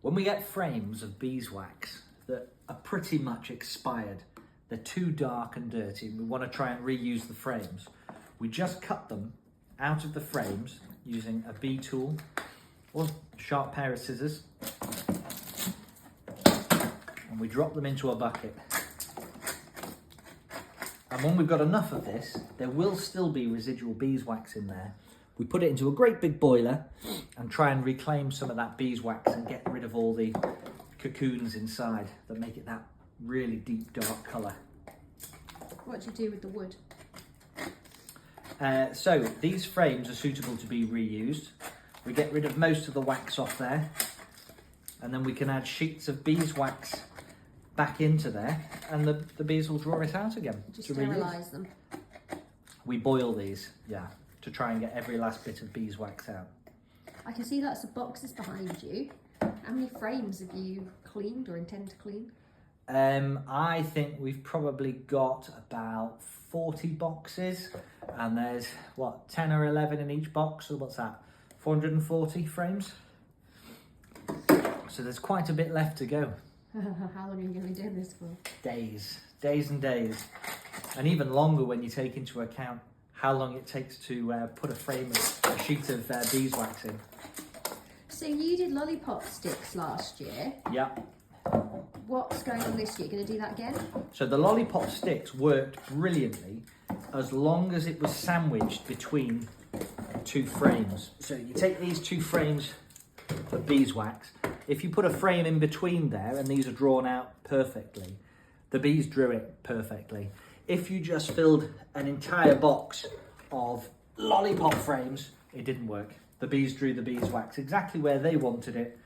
When we get frames of beeswax that are pretty much expired, they're too dark and dirty, and we want to try and reuse the frames, we just cut them out of the frames using a bee tool or a sharp pair of scissors, and we drop them into a bucket. And when we've got enough of this, there will still be residual beeswax in there. We put it into a great big boiler and try and reclaim some of that beeswax and get rid of all the cocoons inside that make it that really deep dark colour. What do you do with the wood? So these frames are suitable to be reused. We get rid of most of the wax off there, and then we can add sheets of beeswax back into there, and the bees will draw it out again. Just sterilise them. We boil these, yeah, to try and get every last bit of beeswax out. I can see lots of boxes behind you. How many frames have you cleaned or intend to clean? I think we've probably got about 40 boxes, and there's what, 10 or 11 in each box, so what's that, 440 frames? So there's quite a bit left to go. How long are you going to be doing this for? Days and days, and even longer when you take into account how long it takes to put a sheet of beeswax in. So you did lollipop sticks last year. Yeah. What's going on this year? Going to do that again? So the lollipop sticks worked brilliantly as long as it was sandwiched between two frames. So you take these two frames of beeswax. If you put a frame in between there and these are drawn out perfectly, the bees drew it perfectly. If you just filled an entire box of lollipop frames, it didn't work. The bees drew the beeswax exactly where they wanted it,